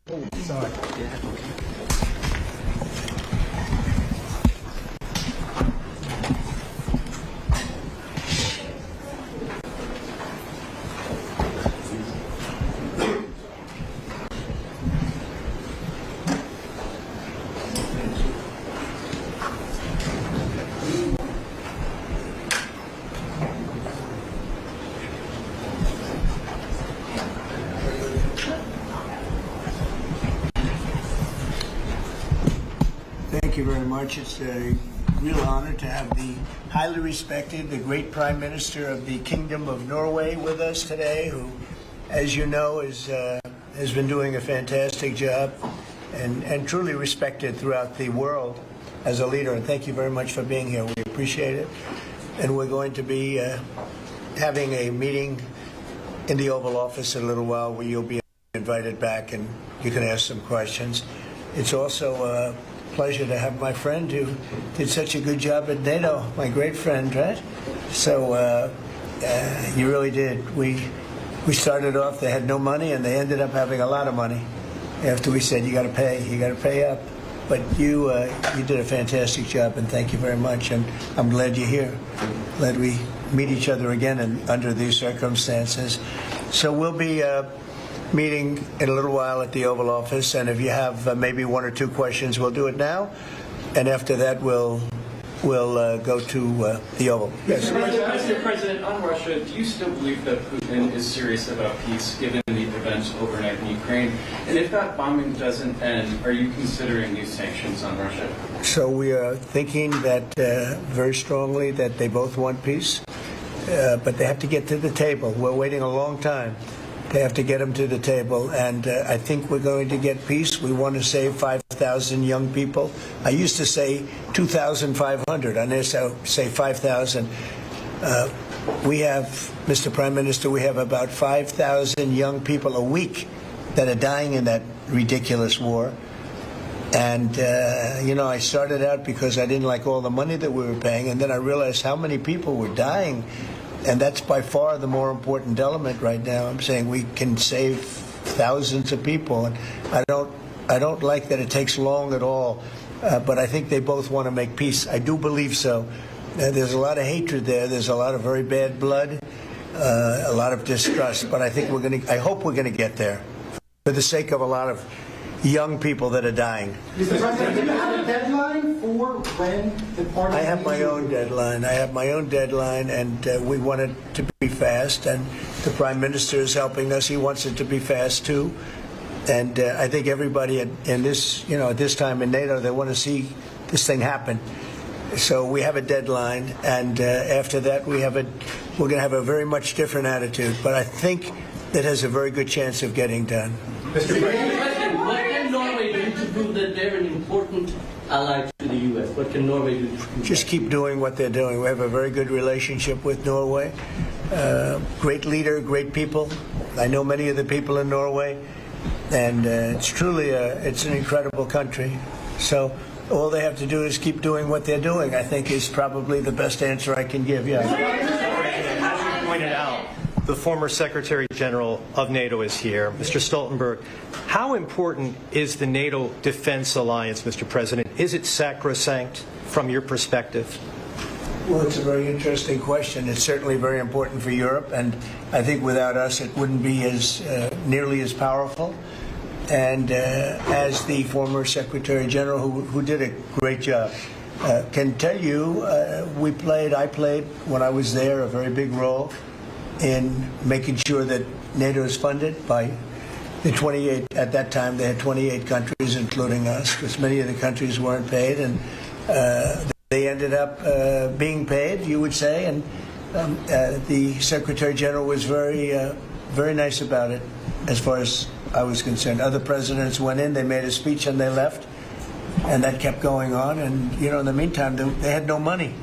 Sorry. Thank you very much. It's a real honor to have the highly respected, the great Prime Minister of the Kingdom of Norway with us today, who, as you know, has been doing a fantastic job and truly respected throughout the world as a leader. And thank you very much for being here. We appreciate it. And we're going to be having a meeting in the Oval Office in a little while where you'll be invited back and you can ask some questions. It's also a pleasure to have my friend who did such a good job at NATO, my great friend, right? So you really did. We started off, they had no money, and they ended up having a lot of money after we said, you got to pay up. But you did a fantastic job, and thank you very much. And I'm glad you're here. Glad we meet each other again under these circumstances. So we'll be meeting in a little while at the Oval Office, and if you have maybe one or two questions, we'll do it now, and after that we'll go to the Oval. Yes. Mr. President, on Russia, do you still believe that Putin is serious about peace given the events overnight in Ukraine? And if that bombing doesn't end, are you considering new sanctions on Russia? So we are thinking that very strongly that they both want peace, but they have to get to the table. We're waiting a long time. They have to get them to the table, and I think we're going to get peace. We want to save 5,000 young people. I used to say 2,500. I now say 5,000. We have, Mr. Prime Minister, we have about 5,000 young people a week that are dying in that ridiculous war. And, I started out because I didn't like all the money that we were paying, and then I realized how many people were dying. And that's by far the more important element right now. I'm saying we can save thousands of people, and I don't like that it takes long at all. But I think they both want to make peace. I do believe so. There's a lot of hatred there. There's a lot of very bad blood, a lot of distrust. But I think I hope we're going to get there, for the sake of a lot of young people that are dying. Mr. President, do you have a deadline for when the party? I have my own deadline. And we want it to be fast. And the Prime Minister is helping us. He wants it to be fast too. And I think everybody in this, at this time in NATO, they want to see this thing happen. So we have a deadline, and after that, we're going to have a very much different attitude. But I think that has a very good chance of getting done. Mr. President, what can Norway do to prove that they're an important ally to the U.S.? What can Norway do? Just keep doing what they're doing. We have a very good relationship with Norway. Great leader, great people. I know many of the people in Norway, and it's truly it's an incredible country. So all they have to do is keep doing what they're doing, I think, is probably the best answer I can give. Yeah. As you pointed out, the former Secretary General of NATO is here. Mr. Stoltenberg, how important is the NATO defense alliance, Mr. President? Is it sacrosanct from your perspective? Well, it's a very interesting question. It's certainly very important for Europe, and I think without us it wouldn't be as nearly as powerful. And as the former Secretary General, who did a great job, can tell you, I played when I was there a very big role in making sure that NATO is funded by the 28. At that time, they had 28 countries, including us, because many of the countries weren't paid, and they ended up being paid, you would say. And the Secretary General was very nice about it, as far as I was concerned. Other presidents went in, they made a speech, and they left, and that kept going on. And in the meantime, they had no money.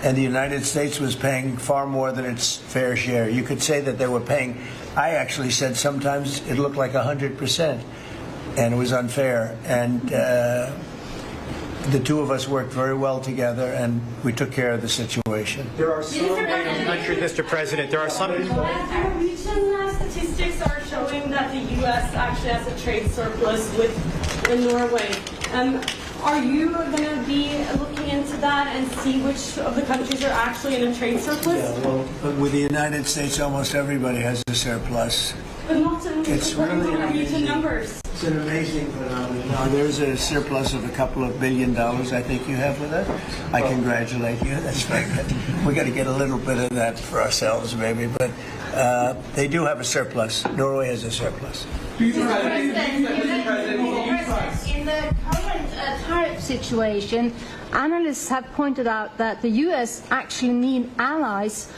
And the United States was paying far more than its fair share. You could say that they were paying, I actually said sometimes it looked like 100%, and it was unfair. And the two of us worked very well together, and we took care of the situation. There are some Country, Mr. President, there are some. Norwegian statistics are showing that the U.S. actually has a trade surplus with Norway. Are you going to be looking into that and see which of the countries are actually in a trade surplus? Yeah, well, with the United States, almost everybody has a surplus. But not in It's according really to Norwegian amazing. numbers. It's an amazing phenomenon. Now, there's a surplus of a couple of $1 billion, I think you have with that. I congratulate you. That's very good. We got to get a little bit of that for ourselves, maybe. But they do have a surplus. Norway has a surplus. In the current tariff situation, analysts have pointed out that the U.S. actually need allies.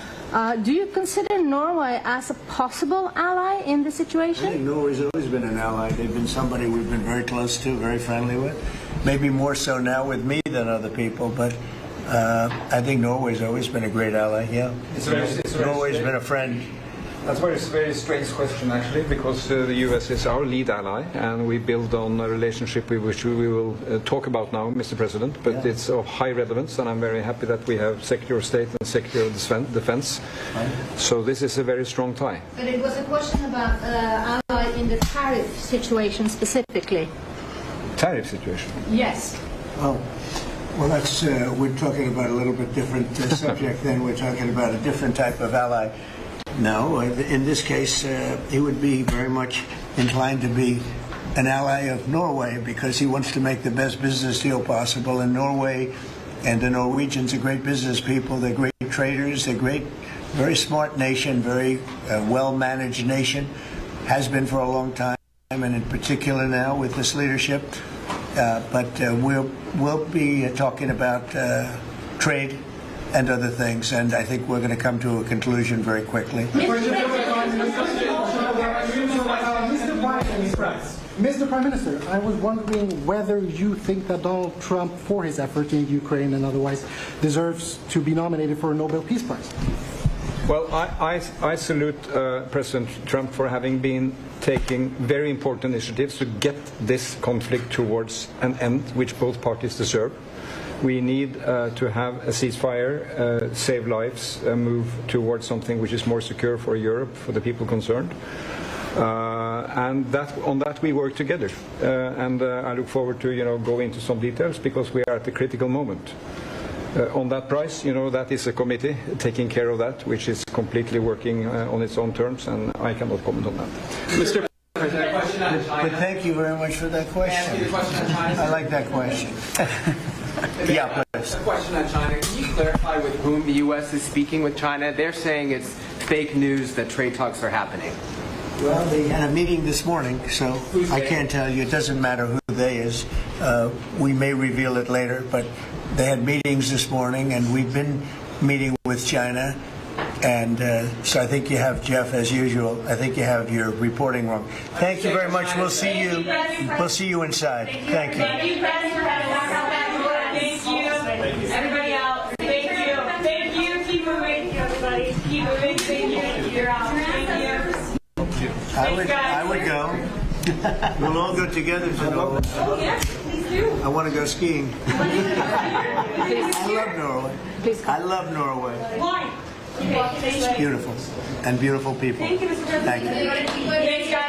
Do you consider Norway as a possible ally in the I situation? think Norway's always been an ally. They've been somebody we've been very close to, very friendly with. Maybe more so now with me than other people, but I think Norway's always been a great ally, yeah. Norway's been a friend. That's a very strange question, actually, because the U.S. is our lead ally, and we build on a relationship which we will talk about now, Mr. President, but Yeah. it's of high relevance, and I'm very happy that we have Secretary of State and Secretary of Defense. So this is a very strong tie. But it was a question about ally in the tariff situation specifically. Tariff situation. Yes. Oh, well, that's we're talking about a little bit different subject then. We're talking about a different type of ally. No, in this case, he would be very much inclined to be an ally of Norway because he wants to make the best business deal possible. And Norway and the Norwegians are great business people. They're great traders. They're great, very smart nation, very well-managed nation, has been for a long time, and in particular now with this leadership. But we'll be talking about trade and other things, and I think we're going to come to a conclusion very quickly. Mr. Prime Minister, I was wondering whether you think that Donald Trump, for his effort in Ukraine and otherwise, deserves to be nominated for a Nobel Peace Prize. Well, I salute President Trump for having been taking very important initiatives to get this conflict towards an end, which both parties deserve. We need to have a ceasefire, save lives, move towards something which is more secure for Europe, for the people concerned. And on that we work together. And I look forward to go into some details because we are at a critical moment. On that price, that is a committee taking care of that, which is completely working on its own terms, and I cannot comment on that. Mr. President, a question on China. But thank you very much for that Can I ask you the question. question on China? I like that question. Yeah, please. A question on China. Can you clarify with whom the U.S. is speaking with China? They're saying it's fake news that trade talks are happening. Well, they had a meeting this morning, so I can't tell you. It doesn't matter who they is. We may reveal it later, but they had meetings this morning, and we've been meeting with China. And so I think you have, Jeff, as usual, I think you have your reporting wrong. Thank you very much. We'll see you. We'll see you inside. Thank you. Thank you, President, for having us. Thank you. Everybody out. Thank you. Thank you. Keep moving, everybody. Keep moving. Thank you. You're out. Thank you. I would go. We'll all go together to Norway. Oh, yes, please do. I want to go skiing. I love Norway. I love Norway. Why? It's beautiful and beautiful people. Thank you, Mr. President. Thank you. Thanks, guys.